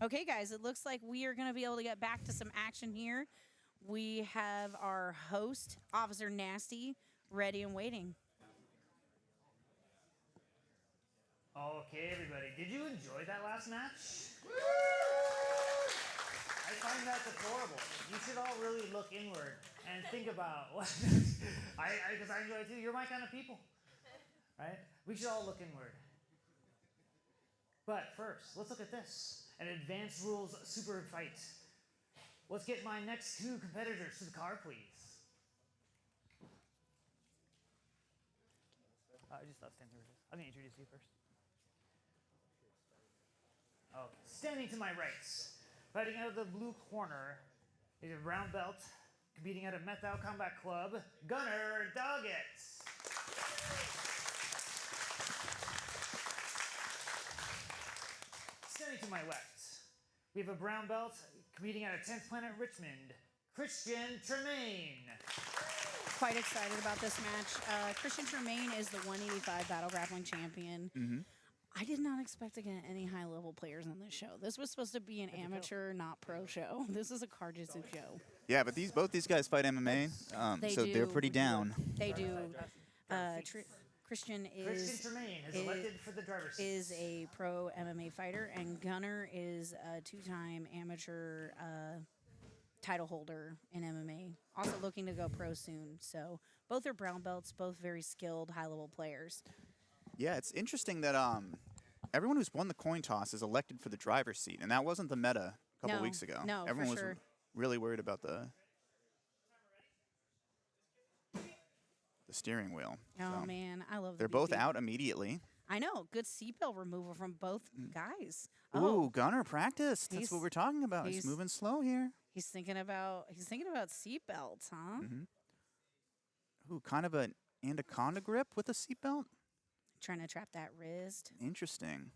Okay, guys, it looks like we are going to be able to get back to some action here. We have our host, Officer Nasty, ready and waiting. Okay, everybody, did you enjoy that last match? I find that deplorable. You should all really look inward and think about what. Because I enjoy it too. You're my kind of people, right? We should all look inward. But first, let's look at this: an advanced rules super fight. Let's get my next two competitors to the car, please. Just stop standing there. I'm gonna introduce you first. Okay. Standing to my right, fighting out of the blue corner, is a brown belt, competing at a Method Combat Club, Gunnar Doggett. Standing to my left, we have a brown belt, competing at a 10th Planet Richmond, Tremayne. Quite excited about this match. Tremayne is the 185 Battle Grappling champion. I did not expect to get any high-level players on this show. This was supposed to be an amateur, not pro show. This is a Carjitsu show. Yeah, but both these guys fight MMA, so they're pretty down. They do. Christian Tremayne is elected for the driver's seat. Is a pro MMA fighter, and Gunnar is a two-time amateur title holder in MMA. Also looking to go pro soon. So both are brown belts, both very skilled, high-level players. Yeah, it's interesting that everyone who's won the coin toss is elected for the driver's seat, and that wasn't the meta a couple weeks ago. No, everyone for sure. was really worried about the steering wheel. Oh, man, I love the They're both out immediately. I know. Good seatbelt removal from both guys. Ooh, Gunnar practiced. That's what we're talking about. He's moving slow here. He's thinking about seatbelts, huh? Ooh, kind of an anaconda grip with a seatbelt. Trying to trap that wrist. Interesting.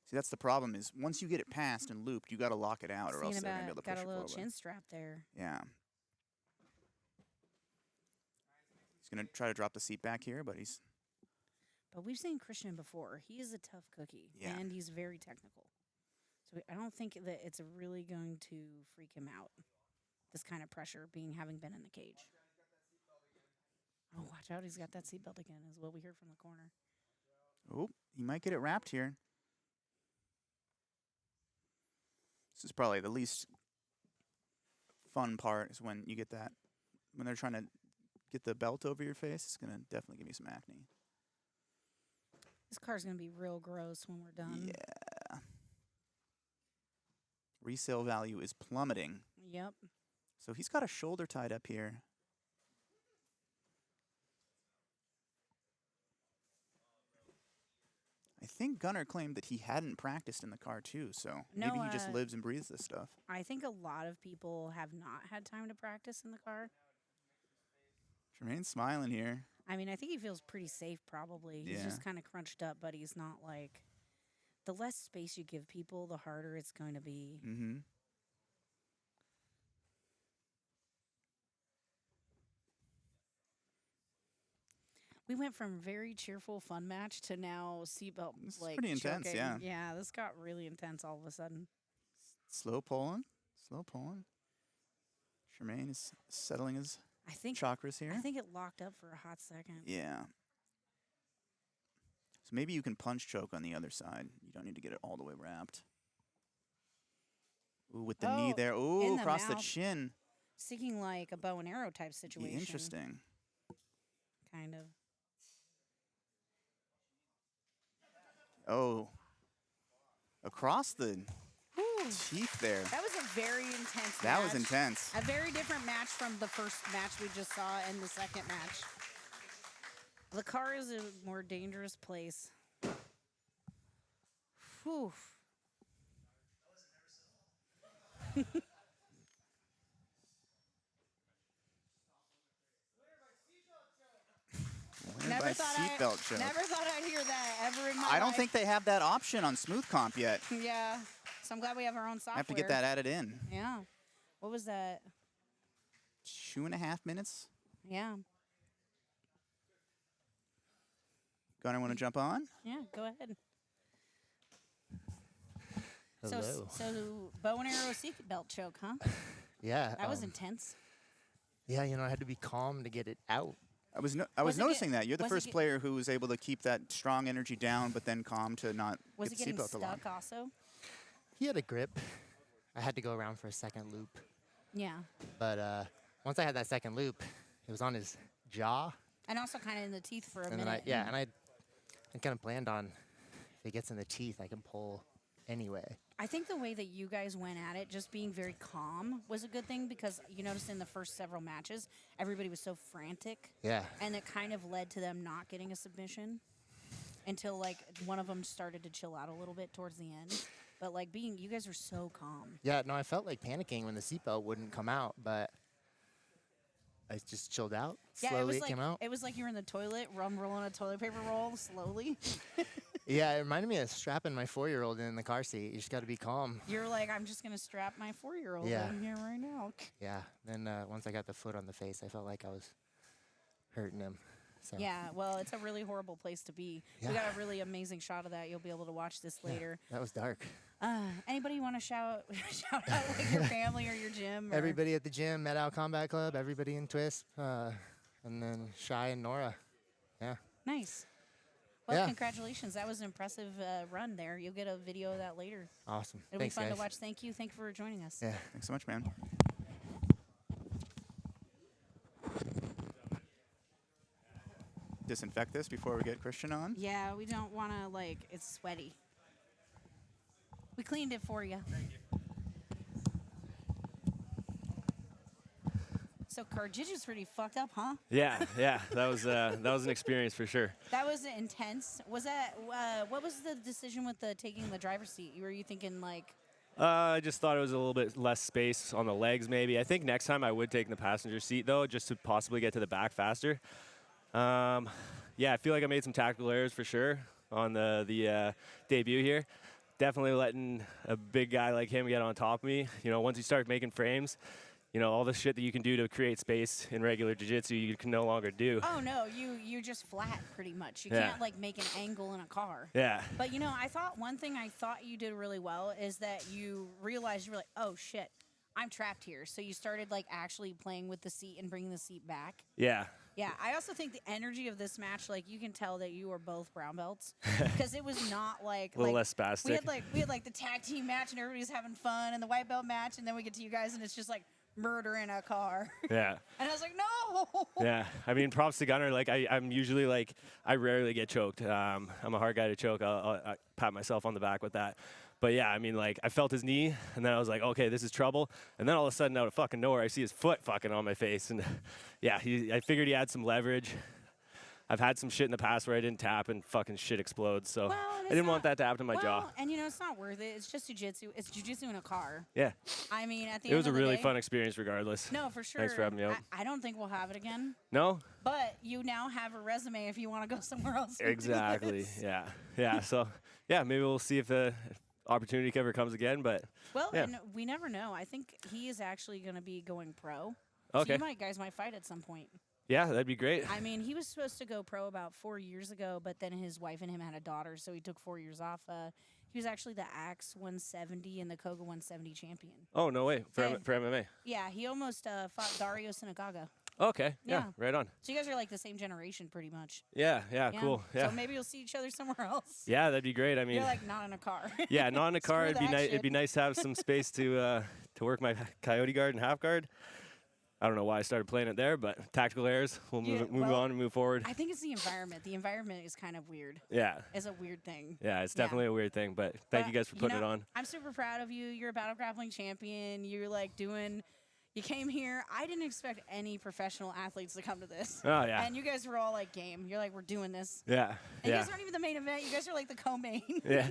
See, that's the problem is once you get it passed and looped, you got to lock it out, or else they're going to be able to push it forward. Got a little chin strap there. Yeah. He's going to try to drop the seat back here, but he's... But we've seen Christian before. He is a tough cookie, and he's very technical. So I don't think that it's really going to freak him out, this kind of pressure, having been in the cage. Oh, watch out. He's got that seatbelt again, is what we heard from the corner. Oh, he might get it wrapped here. This is probably the least fun part is when you get that. When they're trying to get the belt over your face, it's going to definitely give you some acne. This car's going to be real gross when we're done. Yeah. Resale value is plummeting. Yep. So he's got a shoulder tied up here. I think Gunnar claimed that he hadn't practiced in the car too, so maybe he just lives and breathes this stuff. I think a lot of people have not had time to practice in the car. Tremayne's smiling here. I mean, I think he feels pretty safe probably. He's just kind of crunched up, but he's not like... The less space you give people, the harder it's going to be. We went from very cheerful, fun match to now seatbelt like pretty intense, choking. yeah. Yeah, this got really intense all of a sudden. Slow pulling. Slow pulling. Tremayne is settling his chakras here. I think it locked up for a hot second. Yeah. So maybe you can punch choke on the other side. You don't need to get it all the way wrapped. Ooh, with the knee there. Ooh, across the chin. Seeking like a bow and arrow type situation. Yeah, interesting. Kind of. Oh. Across the teeth there. That was a very intense match. That was intense. A very different match from the first match we just saw and the second match. The car is a more dangerous place. Whew. Never thought I'd hear that ever in my life. I don't think they have that option on Smooth Comp yet. Yeah. So I'm glad we have our own software. I have to get that added in. Yeah. What was that? 2.5 minutes. Yeah. Gunnar, want to jump on? Yeah, go ahead. Hello. So bow and arrow seat belt choke, huh? Yeah. That was intense. Yeah, you know, I had to be calm to get it out. I was Was it noticing that you're the was it first player who was able to keep that strong energy down, but then calm to not Was it get the getting seatbelt along. stuck also? He had a grip. I had to go around for a second loop. Yeah. But once I had that second loop, it was on his jaw. And also kind of in the teeth for a And minute. then I kind of planned on if it gets in the teeth, I can pull anyway. I think the way that you guys went at it, just being very calm, was a good thing because you noticed in the first several matches, everybody was so frantic. Yeah. And it kind of led to them not getting a submission until, like, one of them started to chill out a little bit towards the end. But, like, you guys were so calm. Yeah, no, I felt like panicking when the seatbelt wouldn't come out, but I just chilled out. Yeah, Slowly it came out. It was like you were in the toilet, rolling a toilet paper roll slowly. Yeah, it reminded me of strapping my 4-year-old in the car seat. You just got to be calm. You're like, I'm just going to strap my 4-year-old Yeah. in here right now. Yeah. Then once I got the foot on the face, I felt like I was hurting him. So. Yeah, well, it's a really horrible place to be. Yeah. We got a really amazing shot of that. You'll be able to watch this later. That was dark. Anybody you want to shout out like your family or your gym? Or? Everybody at the gym, Met Out Combat Club, everybody in Twist, and then Shy and Nora. Yeah. Nice. Well, Yeah. congratulations. That was an impressive run there. You'll get a video of that later. Awesome. It'll Thanks, be fun guys. to watch. Thank you. Thank you for joining us. Yeah. Thanks so much, man. Disinfect this before we get Christian on. Yeah, we don't want to, like, it's sweaty. We cleaned it for you. Thank you. So Carjitsu's pretty fucked up, huh? Yeah, that was an experience for sure. That was intense. Was that, what was the decision with taking the driver's seat? Were you thinking, like... I just thought it was a little bit less space on the legs maybe. I think next time I would take the passenger seat though, just to possibly get to the back faster. Yeah, I feel like I made some tactical errors for sure on the debut here. Definitely letting a big guy like him get on top of me. You know, once you start making frames, you know, all the shit that you can do to create space in regular jiu-jitsu, you can no longer do. Oh, no, you're just flat pretty much. You Yeah. can't, like, make an angle in a car. Yeah. But, you know, one thing I thought you did really well is that you realized you were like, oh, shit, I'm trapped here. So you started, like, actually playing with the seat and bringing the seat back. Yeah. Yeah, I also think the energy of this match, like, you can tell that you were both brown belts because it was not like A little less spastic. we had like the tag team match and everybody's having fun and the white belt match, and then we get to you guys and it's just like murder in a car. Yeah. And I was like, no. Yeah, I mean, props to Gunnar. Like, I'm usually like, I rarely get choked. I'm a hard guy to choke. I'll pat myself on the back with that. But yeah, I mean, like, I felt his knee, and then I was like, okay, this is trouble. And then all of a sudden, out of fucking nowhere, I see his foot fucking on my face. And yeah, I figured he had some leverage. I've had some shit in the past where I didn't tap and fucking shit explodes. So Well, I didn't want that to happen to my jaw. And, you know, it's not worth it. It's just jiu-jitsu. It's jiu-jitsu in a car. Yeah, I mean, at the it end was a of the really day, fun experience regardless. No, for sure. Thanks for having me out. I don't think we'll have it again. No? But you now have a resume if you want to go somewhere else. and do Exactly, this. yeah. So, yeah, maybe we'll see if the opportunity ever comes again, but Well, yeah. and we never know. I think he is actually going to be going pro. So Okay. you guys might fight at some point. Yeah, that'd be great. I mean, he was supposed to go pro about 4 years ago, but then his wife and him had a daughter, so he took 4 years off. He was actually the Axe 170 and the Koga 170 champion. Oh, no way. For, Yeah. for MMA. Yeah, he almost fought Dario Sinagoga. Okay. Yeah. Yeah. Right on. So you guys are like the same generation pretty much. Yeah. Cool. Yeah. So maybe you'll see each other somewhere else. Yeah, that'd be great. I mean, You're like not in a car. yeah, not in a car. Screw It'd be that nice. shit. It'd be nice to have some space to work my coyote guard and half guard. I don't know why I started playing it there, but tactical errors. We'll move well, on and move forward. I think it's the environment. The environment is kind of weird. Yeah. It's a weird thing. Yeah, it's definitely a weird thing, but thank you guys for putting it on. I'm super proud of you. You're a BattleGrappling champion. You're like you came here. I didn't expect any professional athletes to come to this. Oh, yeah. And you guys were all like game. You're like, we're doing this. Yeah. And you Yeah. guys aren't even the main event. You guys are like the co-main. Yeah.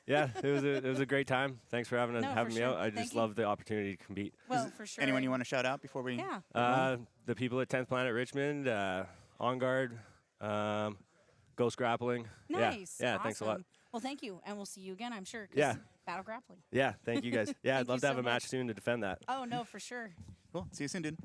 Yeah. It was a great time. Thanks for having No, me for sure. out. I Thank just you. love the opportunity to compete. Well, for sure. Anyone you want to shout out before we? Yeah. The people at 10th Planet Richmond, On Guard, Ghost Grappling. Nice. Yeah. Thanks a lot. Awesome. Well, thank you. And we'll see you again, I'm sure. 'Cause Yeah. BattleGrappling. Yeah. Thank you guys. Yeah, Thank I'd love you to have so a match much. soon to defend that. Oh, no, for sure. Cool. See you soon, dude.